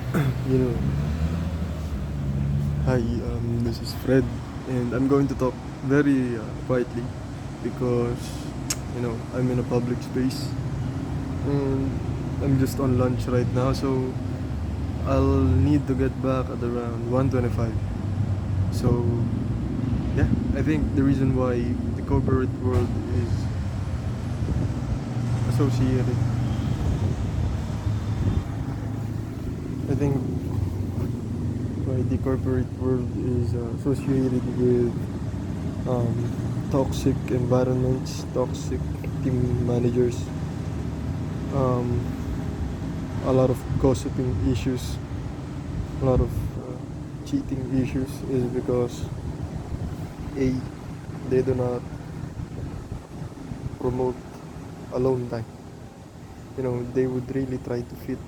You know, hi, this is Fred, and I'm going to talk very quietly because, I'm in a public space and I'm just on lunch right now, so I'll need to get back at around 1:25. So, yeah, I think the reason why the corporate world is associated, I think why the corporate world is associated with um, toxic environments, toxic team managers, um, a lot of gossiping issues, a lot of cheating issues is because A, they do not promote alone time. They would really try to fit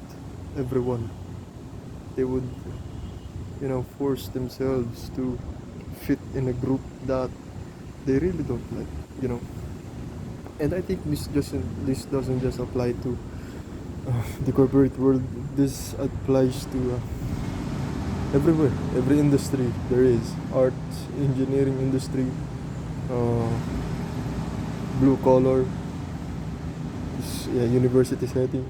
everyone. They would, force themselves to fit in a group that they really don't like, you know. And I think this doesn't just apply to the corporate world. This applies to everywhere, every industry there is, arts, engineering industry, uh, blue collar, yeah, university setting.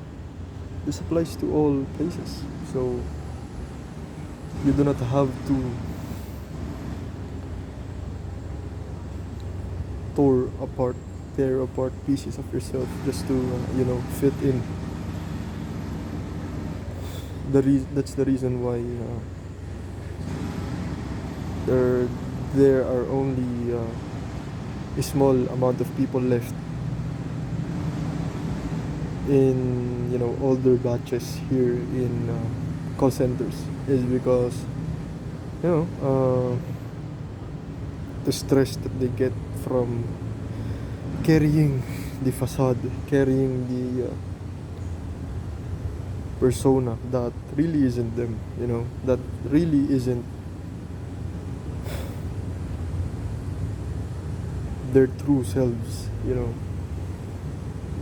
This applies to all places. So you do not have to tore apart, tear apart pieces of yourself just to fit in. That's the reason why there there are only a small amount of people left in older batches here in call centers is because you know the stress that they get from carrying the facade, carrying the persona that really isn't them, that really isn't their true selves.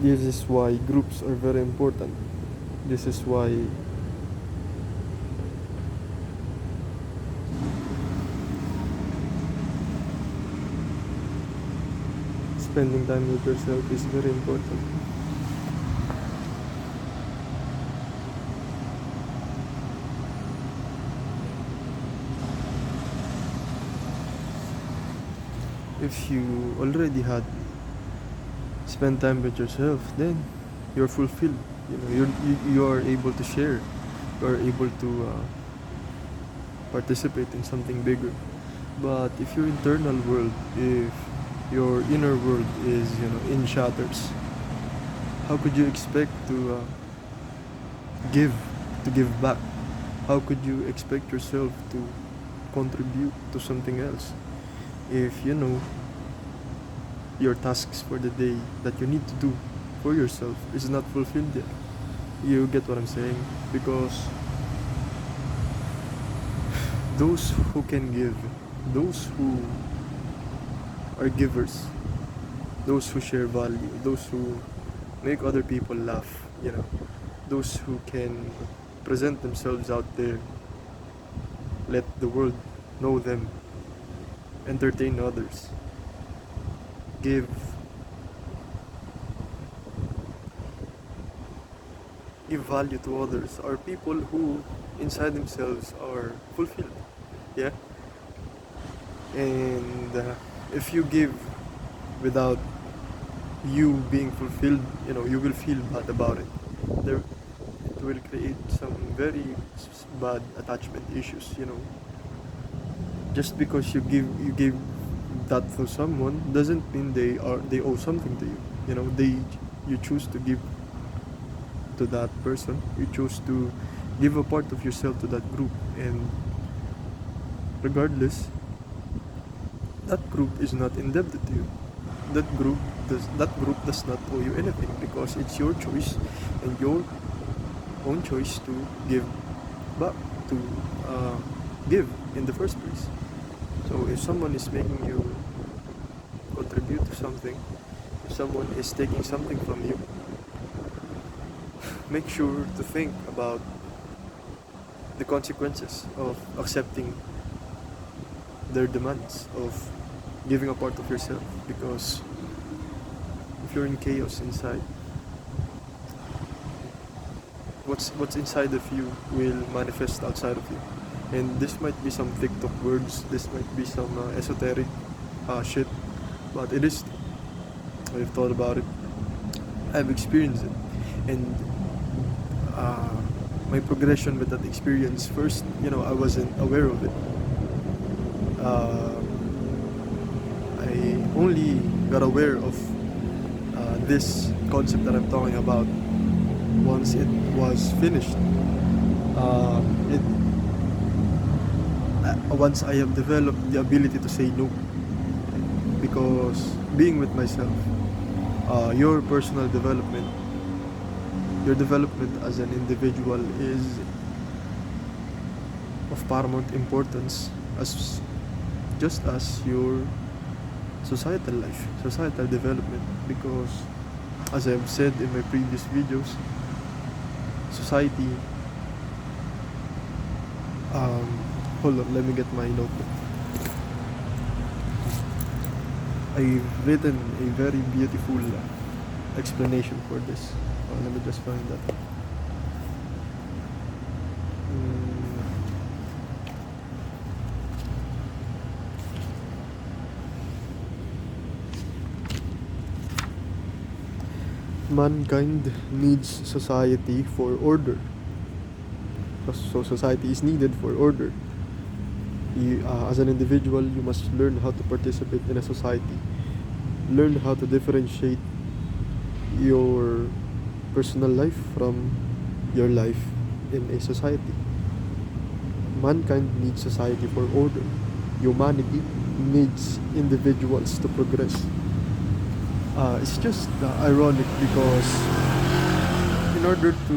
This is why groups are very important. This is why spending time with yourself is very important. If you already had spent time with yourself, then you're fulfilled. You are able to share. You are able to participate in something bigger. But if your internal world, if your inner world is in shatters, how could you expect give to give back? How could you expect yourself to contribute to something else if your tasks for the day that you need to do for yourself is not fulfilled yet? You get what I'm saying? Because those who can give, those who are givers, those who share value, those who make other people laugh, those who can present themselves out there, let the world know them, entertain others, give value to others, are people who inside themselves are fulfilled. Yeah. And if you give without you being fulfilled, you will feel bad about it. It will create some very bad attachment issues. Just because you give that to someone doesn't mean they owe something to you. You choose to give to that person. You choose to give a part of yourself to that group, and regardless, that group is not indebted to you. That group does not owe you anything because it's your choice and your own choice to give back, to give in the first place. So if someone is making you contribute to something, if someone is taking something from you, make sure to think about the consequences of accepting their demands, of giving a part of yourself, because if you're in chaos inside, what's inside of you will manifest outside of you. And this might be some TikTok words, this might be some esoteric shit, but it is. I've thought about it, I've experienced it, and uh, my progression with that experience, first, I wasn't aware of it. uh, I only got aware of this concept that I'm talking about once it was finished. It Once I have developed the ability to say no, because being with myself, your personal development, your development as an individual is of paramount importance, as just as your societal life, societal development, because as I've said in my previous videos, society, hold on, let me get my notebook. I've written a very beautiful explanation for this. Let me just find that. Mankind needs society for order. So society is needed for order. As an individual, you must learn how to participate in a society. Learn how to differentiate your personal life from your life in a society. Mankind needs society for order. Humanity needs individuals to progress. It's just ironic, because in order to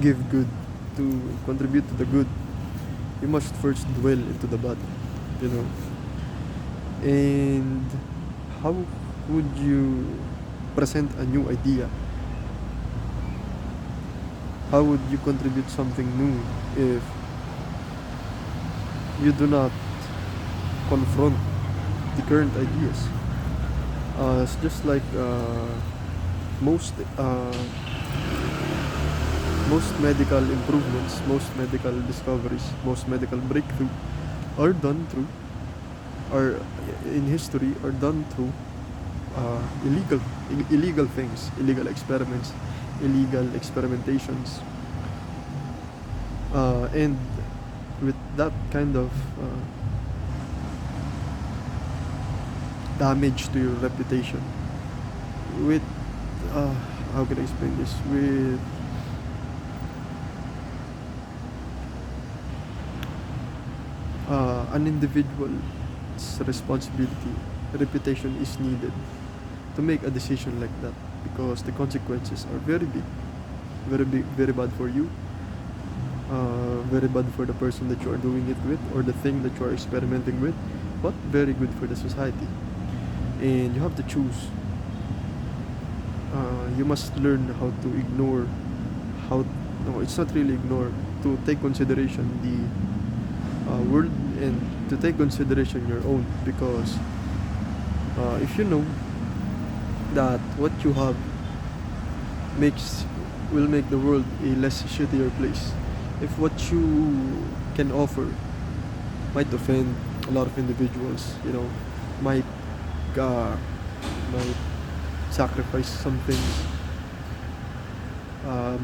give good, to contribute to the good, you must first dwell into the bad, you know. And how would you present a new idea? How would you contribute something new if you do not confront the current ideas? It's just like most medical improvements, most medical discoveries, most medical breakthrough are done through, or in history are done through illegal things, illegal experiments, illegal experimentations, and with that kind of damage to your reputation, with how can I explain this, with an individual's responsibility, reputation is needed to make a decision like that, because the consequences are very big, very bad for you, very bad for the person that you are doing it with, or the thing that you are experimenting with, but very good for the society. And you have to choose. You must learn how to ignore, no, it's not really ignore, to take consideration the world, and to take consideration your own, because if you know that what you have will make the world a less shittier place, if what you can offer might offend a lot of individuals, might might sacrifice some things,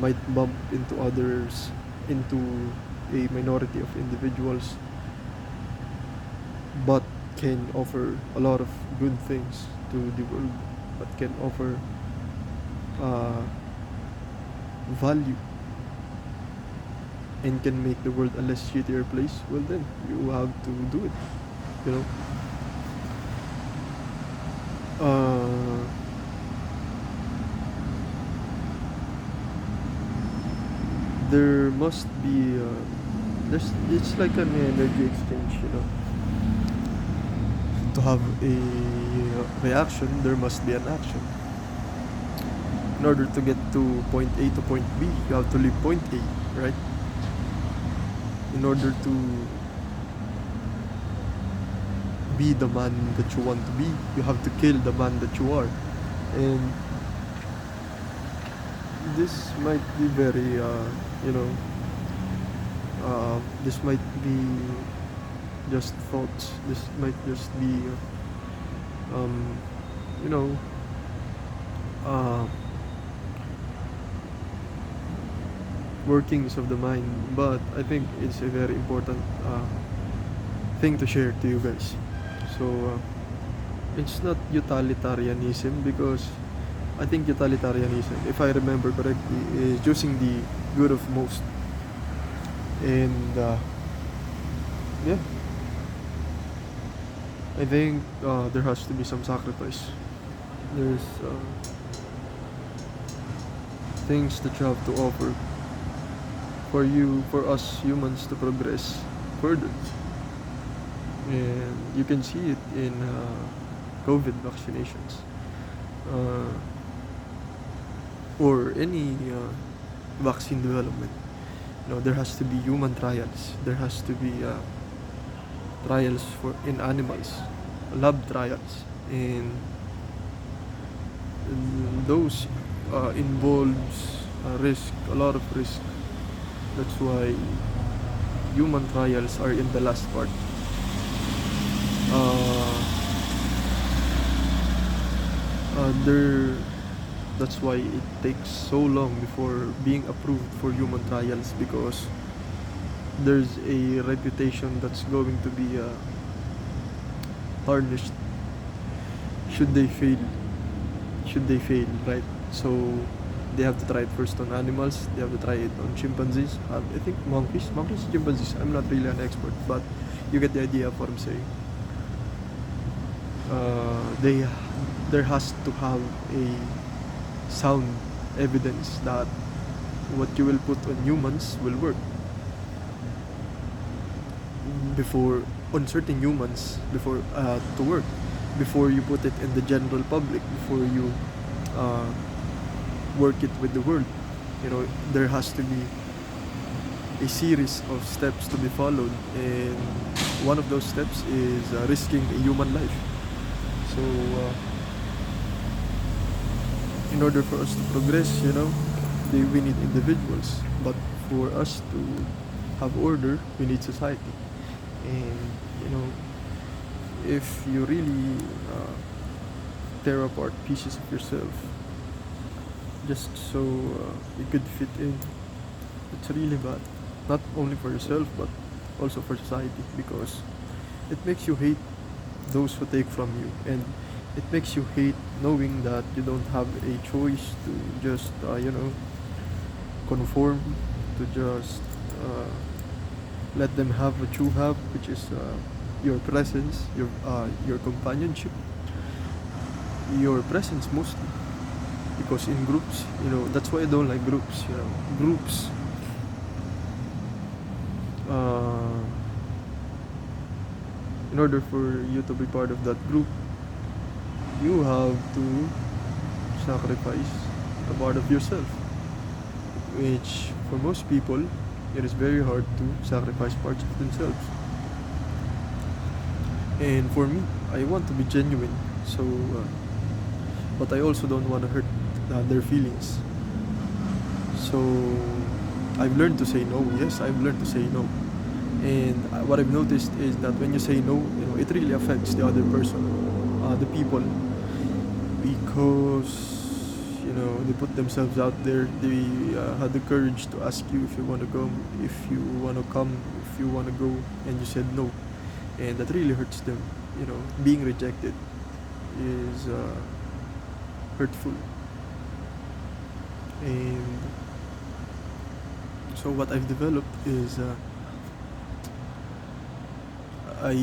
might bump into others, into a minority of individuals, but can offer a lot of good things to the world, but can offer value, and can make the world a less shittier place, well then you have to do it, you know. There must be it's like an energy exchange, to have a reaction there must be an action. In order to get to point A to point B, you have to leave point A, right? in order to be the man that you want to be, you have to kill the man that you are. And this might be very, you know, this might be just thoughts. This might just be, um, you know, uh, workings of the mind. But I think it's a very important thing to share to you guys. So it's not utilitarianism, because I think utilitarianism, if I remember correctly, is choosing the good of most. And yeah, I think there has to be some sacrifice. There's things that you have to offer for us humans to progress further. And you can see it in COVID vaccinations, uh, or any vaccine development. You know, there has to be human trials. There has to be trials for in animals, lab trials, and those involves risk, a lot of risk. That's why human trials are in the last part. Uh, there That's why it takes so long before being approved for human trials, because there's a reputation that's going to be tarnished should they fail right? So they have to try it first on animals, they have to try it on chimpanzees, I think monkeys, chimpanzees, I'm not really an expert, but you get the idea of what I'm saying. There has to have a sound evidence that what you will put on humans will work before on certain humans, before to work, before you put it in the general public, before you uh, work it with the world. You know, there has to be a series of steps to be followed, and one of those steps is risking a human life. So in order for us to progress, you know, we need individuals, but for us to have order, we need society. And you know, if you really tear apart pieces of yourself just so you could fit in, it's really bad, not only for yourself but also for society, because it makes you hate those who take from you, and it makes you hate knowing that you don't have a choice to just you know, conform, to just let them have what you have, which is your presence, your companionship, your presence mostly. Because in groups, you know, that's why I don't like groups. You know, groups in order for you to be part of that group, you have to sacrifice a part of yourself, which for most people it is very hard to sacrifice parts of themselves. And for me, I want to be genuine, so but I also don't want to hurt their feelings. So I've learned to say no. Yes, I've learned to say no. And what I've noticed is that when you say no, you know, it really affects the other person, the people, because you know, they put themselves out there. They had the courage to ask you if you want to go, if you want to come, if you want to go, and you said no, and that really hurts them. You know, being rejected is hurtful. And so what I've developed is I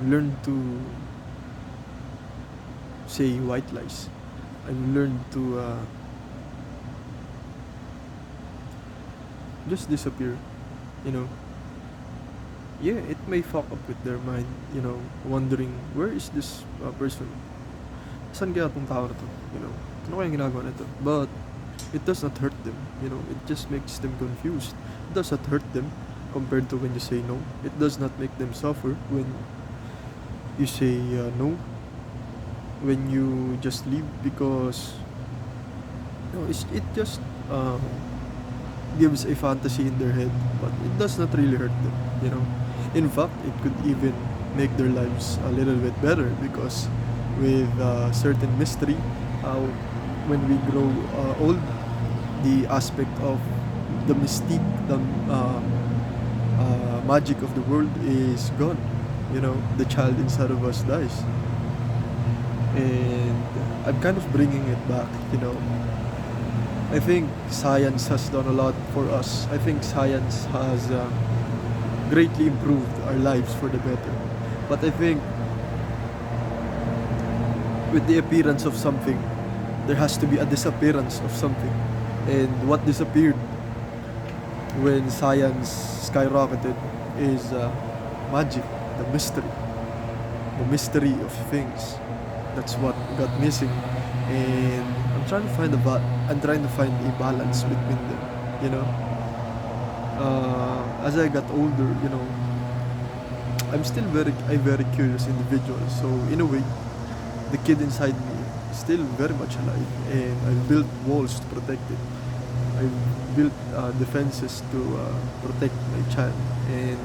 learned to say white lies. I've learned to just disappear. You know, yeah, it may fuck up with their mind. You know, wondering where is this person? Saan kaya tong tao na to? You know, ano kaya ginagawa nito? But it does not hurt them. You know, it just makes them confused. It does not hurt them. compared to when you say no. It does not make them suffer when you say no, when you just leave, because it just gives a fantasy in their head, but it does not really hurt them, you know. In fact, it could even make their lives a little bit better, because with certain mystery, uh, when we grow old, the aspect of the mystique, the magic of the world is gone. You know, the child inside of us dies, and I'm kind of bringing it back. You know, I think science has done a lot for us. I think science has greatly improved our lives for the better. But I think with the appearance of something, there has to be a disappearance of something. And what disappeared when science skyrocketed is magic, the mystery of things. That's what got missing, and I'm trying to find a balance between them. You know, as I got older, you know, I'm still a very curious individual. So in a way, the kid inside me is still very much alive, and I built walls to protect it. I built defenses to protect my child, and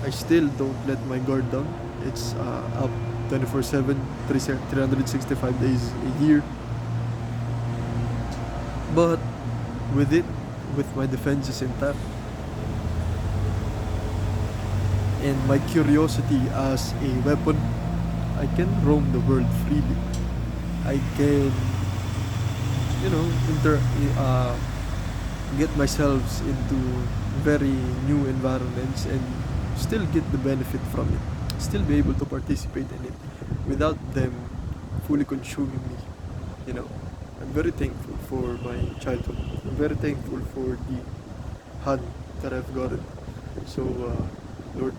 I still don't let my guard down. It's up 24/7, 365 days a year. But with it, with my defenses intact, and my curiosity as a weapon, I can roam the world freely. I can, you know, get myself into very new environments and still get the benefit from it. Still be able to participate in it without them fully consuming me. You know, I'm very thankful for my childhood. I'm very thankful for the hand that I've gotten. So, Lord,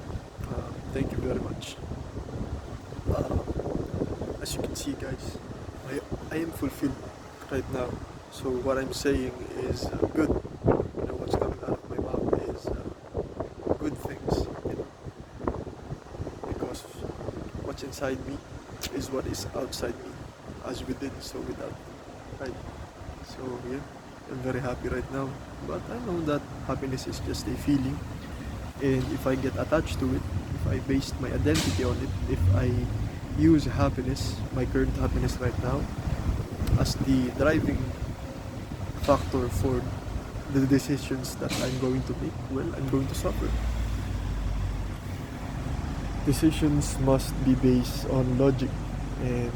thank you very much. As you can see, guys, I am fulfilled right now. So what I'm saying is good. You know, what's coming out of my mouth is good things. You know, because what's inside me is what is outside me, as within, so without. Right. So yeah, I'm very happy right now. But I know that happiness is just a feeling, and if I get attached to it, if I based my identity on it, if I use happiness, my current happiness right now, as the driving factor for the decisions that I'm going to make, well, I'm going to suffer. Decisions must be based on logic, and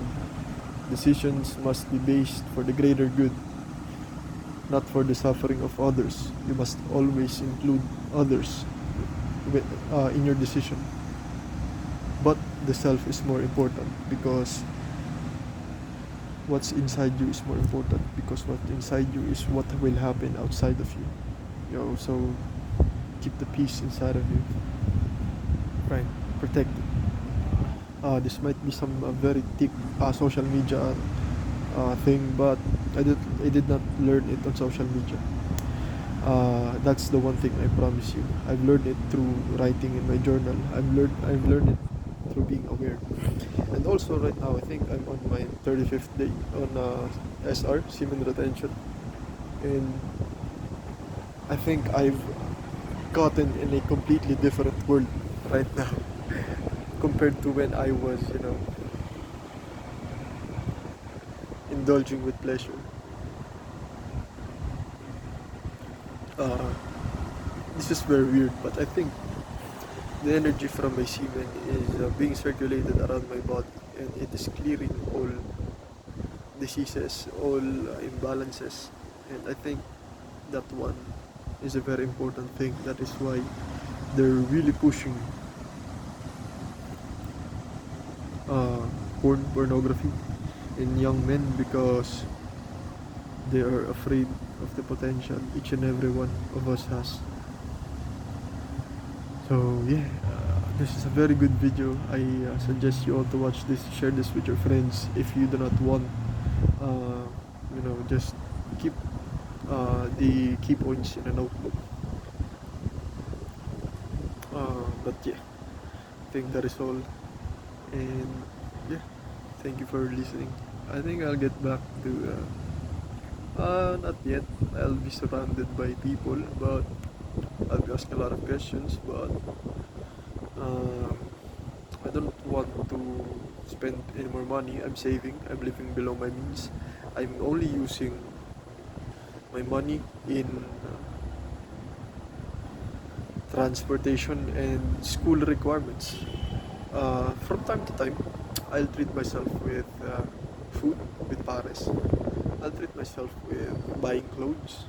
decisions must be based for the greater good, not for the suffering of others. You must always include others in your decision. But the self is more important, because what's inside you is more important, because what's inside you is what will happen outside of you. You know, so keep the peace inside of you. Right. Protect it. This might be some very thick social media thing, but I did not learn it on social media. That's the one thing I promise you. I've learned it through writing in my journal. I've learned it through being aware. And also right now, I think I'm on my 35th day on SR, semen retention. And I think I've gotten in a completely different world right now compared to when I was, you know, indulging with pleasure. Uh, this is very weird, but I think the energy from my semen is being circulated around my body, and it is clearing all diseases, all imbalances, and I think that one is a very important thing. That is why they're really pushing pornography in young men, because they are afraid of the potential each and every one of us has. So yeah, this is a very good video. I suggest you all to watch this, share this with your friends. If you do not want, you know, just keep the key points in a notebook. But yeah, I think that is all. And yeah, thank you for listening. I think I'll get back to not yet. I'll be surrounded by people, but I'll be asking a lot of questions. But um, I don't want to spend any more money. I'm saving. I'm living below my means. I'm only using my money in transportation and school requirements. From time to time, I'll treat myself with food, with pares. I'll treat myself with buying clothes.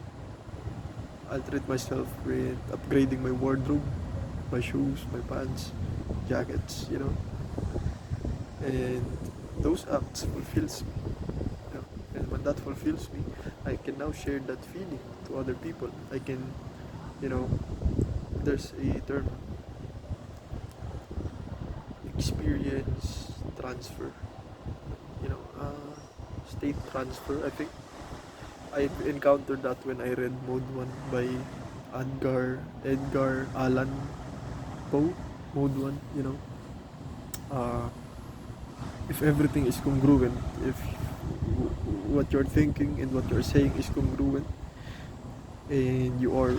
I'll treat myself with upgrading my wardrobe, my shoes, my pants, jackets, And those acts fulfills me. And when that fulfills me, I can now share that feeling to other people. I can, you know, there's a term, experience transfer. State transfer. I think I encountered that when I read Mode One by Edgar Allan Poe. Mode One. Uh, if everything is congruent, if what you're thinking and what you're saying is congruent, and you are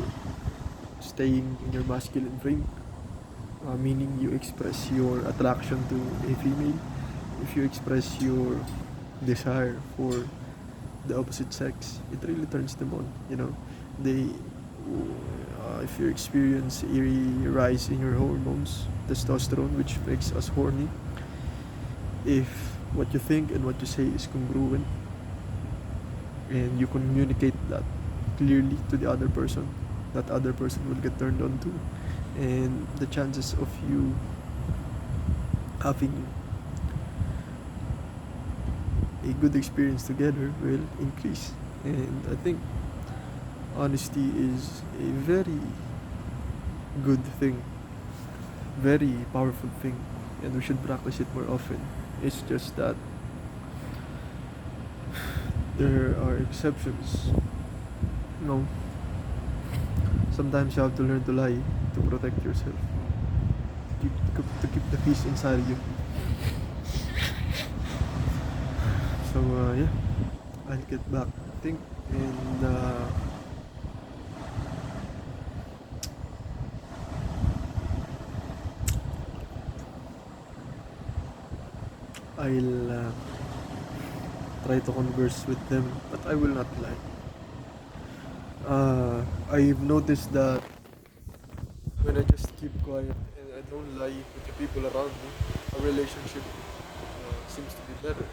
staying in your masculine frame, meaning you express your attraction to a female, if you express your desire for the opposite sex, it really turns them on. They, if you experience a rise in your hormones, testosterone, which makes us horny, if what you think and what you say is congruent, and you communicate that clearly to the other person, that other person will get turned on too, and the chances of you having a good experience together will increase. And I think honesty is a very good thing, very powerful thing, and we should practice it more often. It's just that there are exceptions. No, sometimes you have to learn to lie to protect yourself, to keep the peace inside you. So yeah, I'll get back, I think, and I'll try to converse with them, but I will not lie. I've noticed that when I just keep quiet and I don't lie with the people around me, a relationship seems to be better.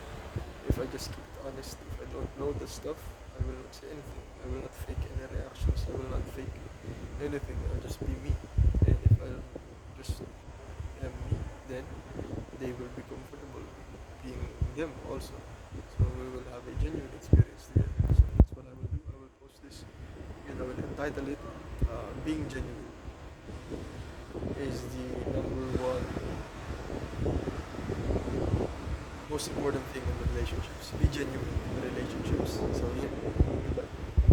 If I just keep honest, if I don't know the stuff, I will not say anything. I will not fake any reactions. I will not fake anything. I'll just be me. And if I just am me, then they will be comfortable being them also. So we will have a genuine experience together. So that's what I will do. I will post this and I will entitle it Being Genuine is the number one most important thing in relationships. Be genuine in relationships. So yeah.